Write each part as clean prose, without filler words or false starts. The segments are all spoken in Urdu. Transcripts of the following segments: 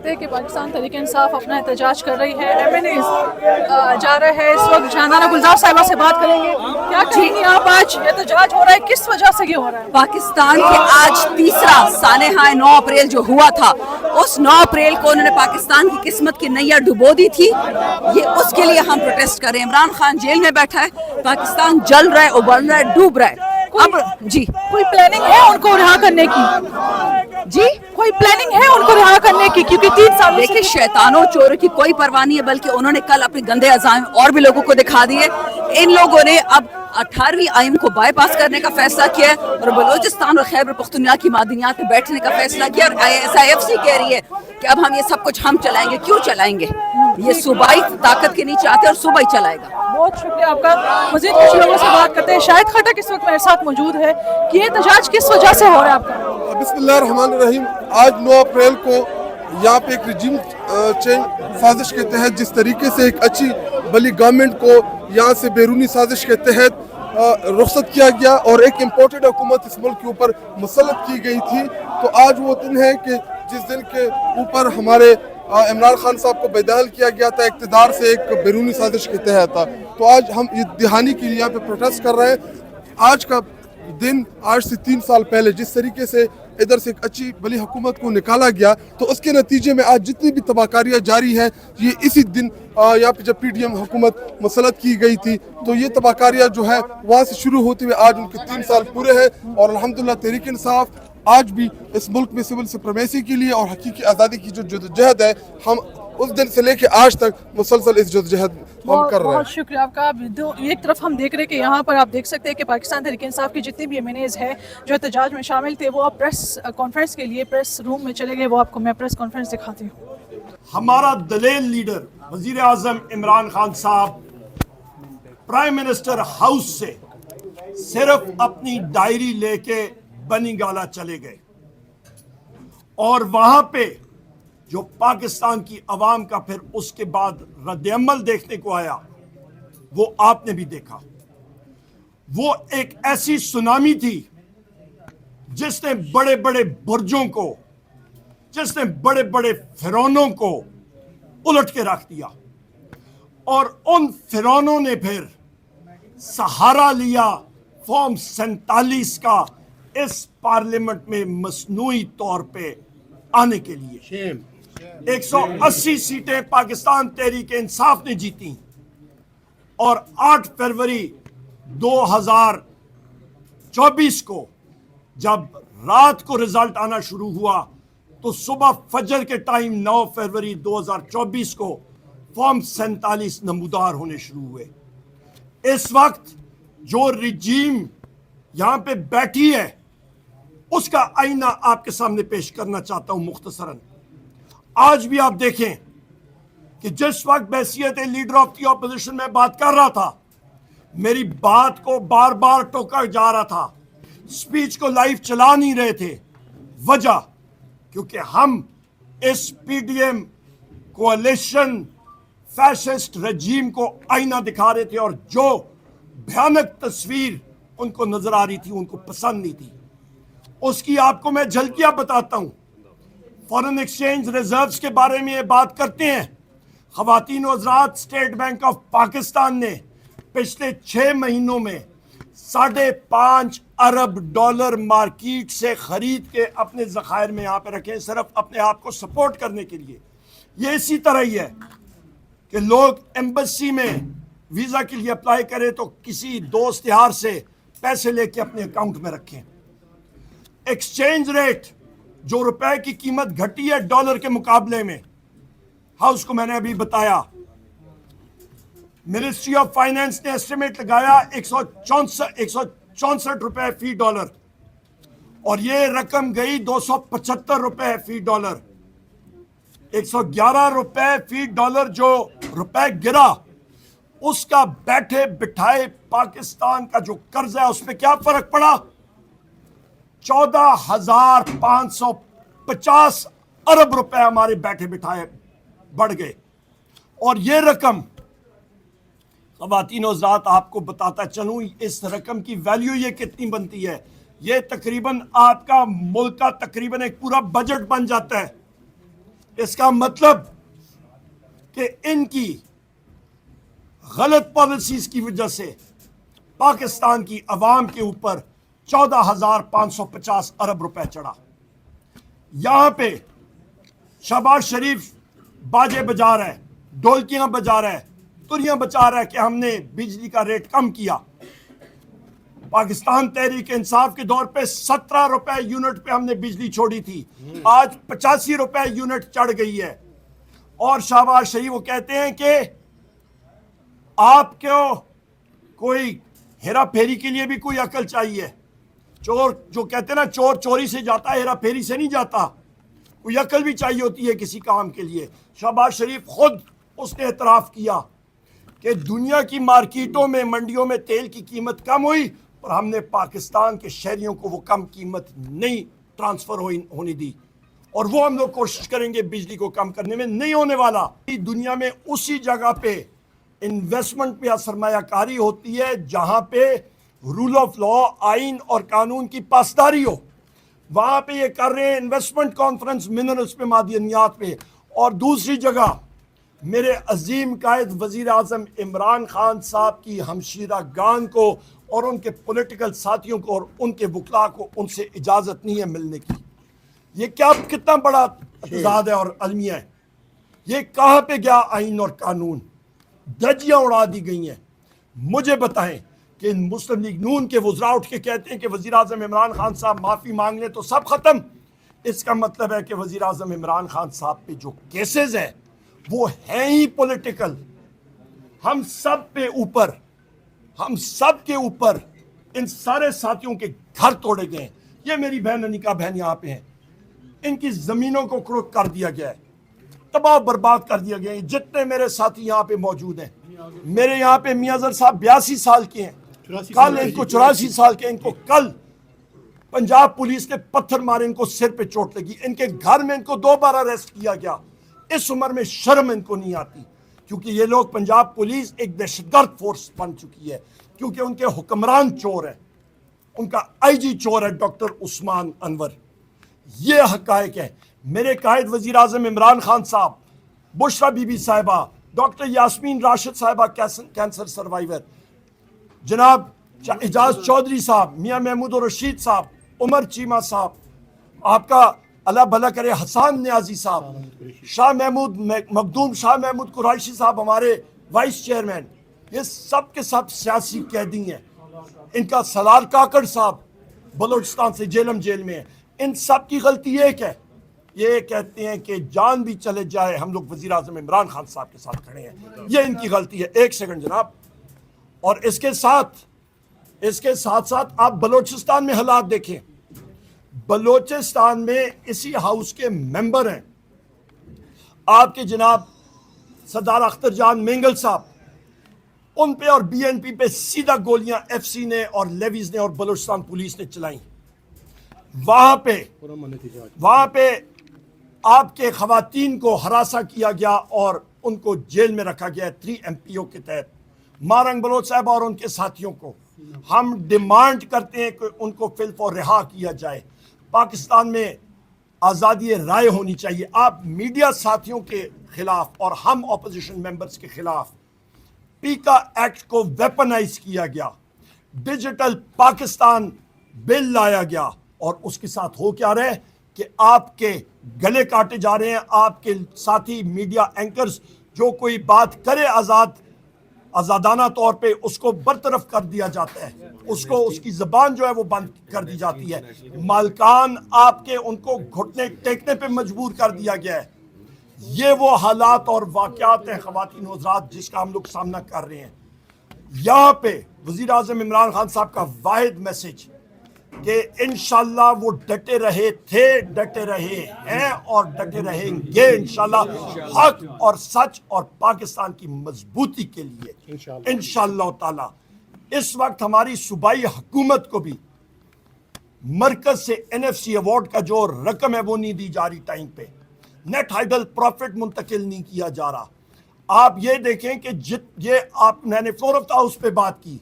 کہ پاکستان تحریک انصاف اپنا احتجاج کر رہی ہے، MNAs جا رہے ہیں اس وقت. جہانارا گلزار صاحبہ سے بات کریں گے. کیا کہیں گی آپ، آج احتجاج ہو رہا ہے، کس وجہ سے یہ ہو رہا ہے؟ پاکستان کے آج تیسرا سانحہ 9 اپریل جو ہوا تھا، اس 9 اپریل کو انہوں نے پاکستان کی قسمت کی نیا ڈبو دی تھی. یہ اس کے لیے ہم پروٹیسٹ کر رہے ہیں. عمران خان جیل میں بیٹھا ہے، پاکستان جل رہا ہے، ابل رہا ہے، ڈوب رہا ہے. اب جی کوئی پلاننگ ہے ان کو رہا کرنے کی؟ جی کوئی پلاننگ ہے ان کو رہا کرنے کی؟ کیونکہ 3 سالوں دیکھیں، شیطانوں چوروں کی کوئی پرواہ نہیں ہے، بلکہ انہوں نے کل اپنے گندے عزائم اور بھی لوگوں کو دکھا دیے. ان لوگوں نے اب 18ویں آئین کو بائی پاس کرنے کا فیصلہ کیا ہے اور بلوچستان اور خیبر پختونخوا کی معدنیات میں بیٹھنے کا فیصلہ کیا. اور SIFC کہہ رہی ہے کہ اب ہم یہ سب کچھ ہم چلائیں گے. کیوں چلائیں گے؟ یہ صوبائی طاقت کے نہیں چاہتے اور صوبہ ہی چلائے گا. بہت شکریہ آپ کا. مزید کچھ لوگوں سے بات کرتے ہیں. شاہد خٹک اس وقت میرے ساتھ موجود ہے. کہ یہ احتجاج کس وجہ سے ہو رہا ہے آپ کا؟ بسم اللہ الرحمن الرحیم. آج 9 اپریل کو یہاں پہ ایک رجیم چینج سازش کے تحت جس طریقے سے ایک اچھی بلی گورنمنٹ کو یہاں سے بیرونی سازش کے تحت رخصت کیا گیا اور ایک امپورٹڈ حکومت اس ملک کے اوپر مسلط کی گئی تھی، تو آج وہ دن ہے کہ جس دن کے اوپر ہمارے عمران خان صاحب کو بیدحل کیا گیا تھا اقتدار سے ایک بیرونی سازش کے تحت تھا. تو آج ہم یہ دہانی کے لیے یہاں پہ پروٹیسٹ کر رہے ہیں. آج کا دن آج سے 3 سال پہلے جس طریقے سے ادھر سے ایک اچھی بلی حکومت کو نکالا گیا، تو اس کے نتیجے میں آج جتنی بھی تباہکاریاں جاری ہیں، یہ اسی دن یہاں پہ جب PDM حکومت مسلط کی گئی تھی، تو یہ تباہکاریاں جو ہے وہاں سے شروع ہوتے ہوئے آج ان کے 3 سال پورے ہیں. اور الحمدللہ تحریک انصاف آج بھی اس ملک میں سول سپریمیسی کے لیے اور حقیقی آزادی کی جو جدوجہد ہے، ہم اس دن سے لے کے آج تک مسلسل اس جدوجہد ہم کر رہے ہیں. بہت شکریہ آپ کا. ایک طرف ہم دیکھ رہے ہیں کہ یہاں پر آپ دیکھ سکتے ہیں کہ پاکستان تحریک انصاف کی جتنی بھی MNAs ہیں جو احتجاج میں شامل تھے، وہ اب پریس کانفرنس کے لیے پریس روم میں چلے گئے. وہ آپ کو میں پریس کانفرنس دکھاتی ہوں. ہمارا دلیل لیڈر وزیر اعظم عمران خان صاحب پرائم منسٹر ہاؤس سے صرف اپنی ڈائری لے کے بنی گالا چلے گئے، اور وہاں پہ جو پاکستان کی عوام کا پھر اس کے بعد رد عمل دیکھنے کو آیا، وہ آپ نے بھی دیکھا. وہ ایک ایسی سونامی تھی جس نے بڑے بڑے برجوں کو، جس نے بڑے بڑے فرعونوں کو الٹ کے رکھ دیا، اور ان فرعونوں نے پھر سہارا لیا فارم 47 کا اس پارلیمنٹ میں مصنوعی طور پہ آنے کے لیے. 180 سیٹیں پاکستان تحریک انصاف نے جیتی، اور 8 فروری 2024 کو جب رات کو رزلٹ آنا شروع ہوا، تو صبح فجر کے ٹائم 9 فروری 2024 کو فارم 47 نمودار ہونے شروع ہوئے. اس وقت جو رجیم یہاں پہ بیٹھی ہے، اس کا آئینہ آپ کے سامنے پیش کرنا چاہتا ہوں مختصراً. آج بھی آپ دیکھیں کہ جس وقت بحیثیت لیڈر آف دی اپوزیشن میں بات کر رہا تھا، میری بات کو بار بار ٹوکا جا رہا تھا، سپیچ کو لائیو چلا نہیں رہے تھے. وجہ کیونکہ ہم اس PDM کوalition فیشسٹ رجیم کو آئینہ دکھا رہے تھے، اور جو بھیانک تصویر ان کو نظر آ رہی تھی ان کو پسند نہیں تھی. اس کی آپ کو میں جھلکیاں بتاتا ہوں. فارن ایکسچینج ریزروز کے بارے میں یہ بات کرتے ہیں. خواتین و حضرات، اسٹیٹ بینک آف پاکستان نے پچھلے 6 مہینوں میں $5.5 ارب مارکیٹ سے خرید کے اپنے ذخائر میں یہاں پہ رکھے، صرف اپنے آپ کو سپورٹ کرنے کے لیے. یہ اسی طرح ہی ہے کہ لوگ ایمبیسی میں ویزا کے لیے اپلائی کریں تو کسی دوست یار سے پیسے لے کے اپنے اکاؤنٹ میں رکھیں. ایکسچینج ریٹ جو روپے کی قیمت گھٹی ہے ڈالر کے مقابلے میں، ہاؤس کو میں نے ابھی بتایا، منسٹری آف فائنانس نے ایسٹیمیٹ لگایا 164 روپے فی ڈالر، اور یہ رقم گئی 275 روپے فی ڈالر. 111 روپے فی ڈالر جو روپے گرا، اس کا بیٹھے بٹھائے پاکستان کا جو قرض ہے اس میں کیا فرق پڑا؟ 14,550 ارب روپے ہمارے بیٹھے بٹھائے بڑھ گئے. اور یہ رقم، خواتین و حضرات آپ کو بتاتا چلوں اس رقم کی ویلیو یہ کتنی بنتی ہے. یہ تقریباً آپ کا ملک کا تقریباً ایک پورا بجٹ بن جاتا ہے. اس کا مطلب کہ ان کی غلط پالیسیز کی وجہ سے پاکستان کی عوام کے اوپر 14,550 ارب روپے چڑھا. یہاں پہ شہباز شریف باجے بجا رہا ہے, ڈولکیاں بجا رہا ہے, تریاں بچا رہا ہے کہ ہم نے بجلی کا ریٹ کم کیا. پاکستان تحریک انصاف کے دور پہ 17 روپے یونٹ پہ ہم نے بجلی چھوڑی تھی, آج 85 روپے یونٹ چڑھ گئی ہے. اور شہباز شریف وہ کہتے ہیں کہ آپ کو کوئی ہیرا پھیری کے لیے بھی کوئی عقل چاہیے. چور جو کہتے ہیں نا چور چوری سے جاتا ہے, ہیرا پھیری سے نہیں جاتا. کوئی عقل بھی چاہیے ہوتی ہے کسی کام کے لیے. شہباز شریف خود اس نے اعتراف کیا کہ دنیا کی مارکیٹوں میں منڈیوں میں تیل کی قیمت کم ہوئی اور ہم نے پاکستان کے شہریوں کو وہ کم قیمت نہیں ٹرانسفر ہونے دی, اور وہ ہم لوگ کوشش کریں گے بجلی کو کم کرنے میں. نہیں ہونے والا. دنیا میں اسی جگہ پہ انویسٹمنٹ یا سرمایہ کاری ہوتی ہے جہاں پہ رول آف لا, آئین اور قانون کی پاسداری ہو. وہاں پہ یہ کر رہے ہیں انویسٹمنٹ کانفرنس منرلز پہ, معدنیات پہ. اور دوسری جگہ میرے عظیم قائد وزیر اعظم عمران خان صاحب کی ہمشیرہ گان کو اور ان کے پولیٹیکل ساتھیوں کو اور ان کے وکلاء کو ان سے اجازت نہیں ہے ملنے کی. یہ کتنا بڑا تضاد ہے اور المیہ ہے. یہ کہاں پہ گیا آئین اور قانون؟ دھجیاں اڑا دی گئی ہیں. مجھے بتائیں کہ مسلم لیگ نون کے وزراء اٹھ کے کہتے ہیں کہ وزیر اعظم عمران خان صاحب معافی مانگ لیں تو سب ختم. اس کا مطلب ہے کہ وزیر اعظم عمران خان صاحب پہ جو کیسز ہیں وہ ہیں ہی پولیٹیکل. ہم سب پہ اوپر, ہم سب کے اوپر ان سارے ساتھیوں کے گھر توڑے گئے ہیں. یہ میری بہن انیکا بہن یہاں پہ ہیں, ان کی زمینوں کو کڑک کر دیا گیا ہے, تباہ برباد کر دیا گیا ہے. جتنے میرے ساتھی یہاں پہ موجود ہیں, میرے یہاں پہ میاں زر صاحب 82 سال کے ہیں, کل ان کو 84 سال کے, ان کو کل پنجاب پولیس نے پتھر مارے, ان کو سر پہ چوٹ لگی. ان کے گھر میں ان کو 2 بار اریسٹ کیا گیا. اس عمر میں شرم ان کو نہیں آتی, کیونکہ یہ لوگ پنجاب پولیس ایک دہشت گرد فورس بن چکی ہے, کیونکہ ان کے حکمران چور ہیں. ان کا آئی جی چور ہے ڈاکٹر عثمان انور. یہ حقائق ہے. میرے قائد وزیر اعظم عمران خان صاحب, بشرا بی بی صاحبہ, ڈاکٹر یاسمین راشد صاحبہ کینسر سروائیور, جناب اعجاز چودھری صاحب, میاں محمود رشید صاحب, عمر چیمہ صاحب, آپ کا اللہ بھلا کرے حسان نیازی صاحب, شاہ محمود مخدوم, شاہ محمود قریشی صاحب ہمارے وائس چیئرمین, یہ سب کے سب سیاسی قیدی ہیں. ان کا سلار کاکڑ صاحب بلوچستان سے جیلم جیل میں ہیں. ان سب کی غلطی ایک ہے, یہ کہتے ہیں کہ جان بھی چلے جائے ہم لوگ وزیر اعظم عمران خان صاحب کے ساتھ کھڑے ہیں. یہ ان کی غلطی ہے. ایک سیکنڈ جناب. اور اس کے ساتھ ساتھ آپ بلوچستان میں حالات دیکھیں. بلوچستان میں اسی ہاؤس کے ممبر ہیں آپ کے جناب سردار اختر جان مینگل صاحب, ان پہ اور بی این پی پہ سیدھا گولیاں ایف سی نے اور لیویز نے اور بلوچستان پولیس نے چلائیں. وہاں پہ آپ کے خواتین کو ہراساں کیا گیا اور ان کو جیل میں رکھا گیا 3 MPO کے تحت. مارنگ بلوچ صاحب اور ان کے ساتھیوں کو ہم ڈیمانڈ کرتے ہیں کہ ان کو فی الفور رہا کیا جائے. پاکستان میں آزادی رائے ہونی چاہیے. آپ میڈیا ساتھیوں کے خلاف اور ہم اپوزیشن ممبرز کے خلاف پیکا ایکٹ کو ویپنائز کیا گیا, ڈیجیٹل پاکستان بل لایا گیا, اور اس کے ساتھ ہو کیا رہے کہ آپ کے گلے کاٹے جا رہے ہیں. آپ کے ساتھی میڈیا اینکرز جو کوئی بات کرے آزادانہ طور پہ اس کو برطرف کر دیا جاتا ہے, اس کی زبان جو ہے وہ بند کر دی جاتی ہے. مالکان آپ کے ان کو گھٹنے ٹیکنے پہ مجبور کر دیا گیا ہے. یہ وہ حالات اور واقعات ہیں خواتین و حضرات جس کا ہم لوگ سامنا کر رہے ہیں. یہاں پہ وزیر اعظم عمران خان صاحب کا واحد میسج کہ انشاءاللہ وہ ڈٹے رہے تھے, ڈٹے رہے ہیں اور ڈٹے رہیں گے انشاءاللہ حق اور سچ اور پاکستان کی مضبوطی کے لیے انشاءاللہ تعالی. اس وقت ہماری صوبائی حکومت کو بھی مرکز سے NFC ایوارڈ کا جو رقم ہے وہ نہیں دی جا رہی ٹائم پہ, نیٹ ہائیڈل پروفٹ منتقل نہیں کیا جا رہا. آپ یہ دیکھیں کہ میں نے فلور آف دا ہاؤس پہ بات کی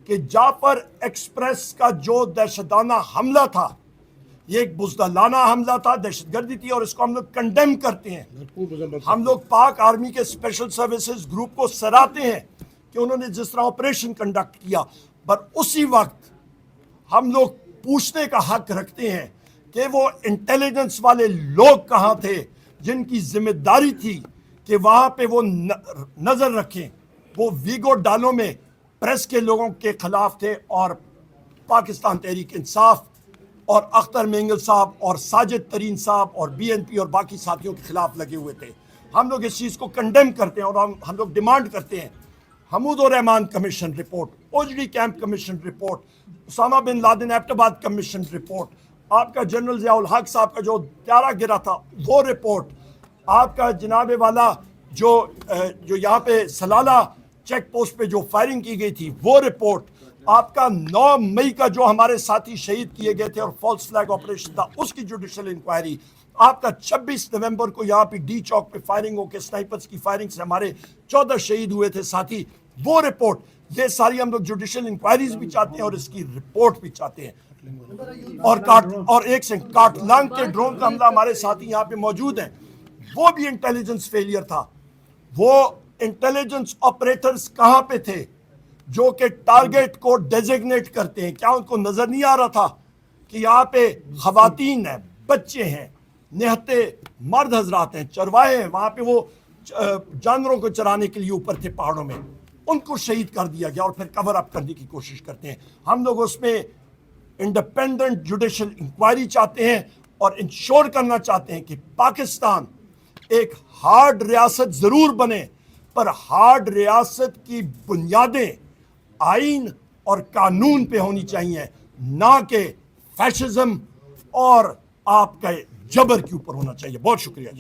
کہ جعفر ایکسپریس کا جو دہشتانہ حملہ تھا, یہ ایک بزدلانہ حملہ تھا، دہشت گردی تھی، اور اس کو ہم لوگ کنڈیم کرتے ہیں. ہم لوگ پاک آرمی کے اسپیشل سروسز گروپ کو سراہتے ہیں کہ انہوں نے جس طرح آپریشن کنڈکٹ کیا، پر اسی وقت ہم لوگ پوچھنے کا حق رکھتے ہیں کہ وہ انٹیلیجنس والے لوگ کہاں تھے جن کی ذمہ داری تھی کہ وہاں پہ وہ نظر رکھیں. وہ ویگو ڈالوں میں پریس کے لوگوں کے خلاف تھے، اور پاکستان تحریک انصاف اور اختر مینگل صاحب اور ساجد ترین صاحب اور بی این پی اور باقی ساتھیوں کے خلاف لگے ہوئے تھے. ہم لوگ اس چیز کو کنڈیم کرتے ہیں، اور ہم لوگ ڈیمانڈ کرتے ہیں Hamood ur Rahman commission report, Ojhri camp commission report, Osama bin Laden Abbottabad commission report, آپ کا جنرل ضیاء الحق صاحب کا جو پیارا گرا تھا وہ رپورٹ، آپ کا جناب والا جو یہاں پہ سلالہ چیک پوسٹ پہ جو فائرنگ کی گئی تھی وہ رپورٹ، آپ کا 9 مئی کا جو ہمارے ساتھی شہید کیے گئے تھے اور فالس فلیگ آپریشن تھا اس کی جوڈیشل انکوائری، آپ کا 26 نومبر کو یہاں پہ ڈی چوک پہ فائرنگ ہو کے سنائپرز کی فائرنگ سے ہمارے 14 شہید ہوئے تھے ساتھی، وہ رپورٹ، یہ ساری ہم لوگ جوڈیشل انکوائریز بھی چاہتے ہیں اور اس کی رپورٹ بھی چاہتے ہیں. اور ایک سے کاٹلانگ کے ڈرون کا حملہ ہمارے ساتھی یہاں پہ موجود ہیں، وہ بھی انٹیلیجنس فیلئر تھا. وہ انٹیلیجنس آپریٹرز کہاں پہ تھے جو کہ ٹارگیٹ کو ڈیزگنیٹ کرتے ہیں؟ کیا ان کو نظر نہیں آ رہا تھا کہ یہاں پہ خواتین ہیں، بچے ہیں، نہتے مرد حضرات ہیں، چرواہے ہیں، وہاں پہ وہ جانوروں کو چرانے کے لیے اوپر تھے پہاڑوں میں، ان کو شہید کر دیا گیا اور پھر کور اپ کرنے کی کوشش کرتے ہیں. ہم لوگ اس میں انڈیپینڈنٹ جوڈیشل انکوائری چاہتے ہیں اور انشور کرنا چاہتے ہیں کہ پاکستان ایک ہارڈ ریاست ضرور بنے، پر ہارڈ ریاست کی بنیادیں آئین اور قانون پہ ہونی چاہیے، نہ کہ فیشزم اور آپ کے جبر کے اوپر ہونا چاہیے. بہت شکریہ.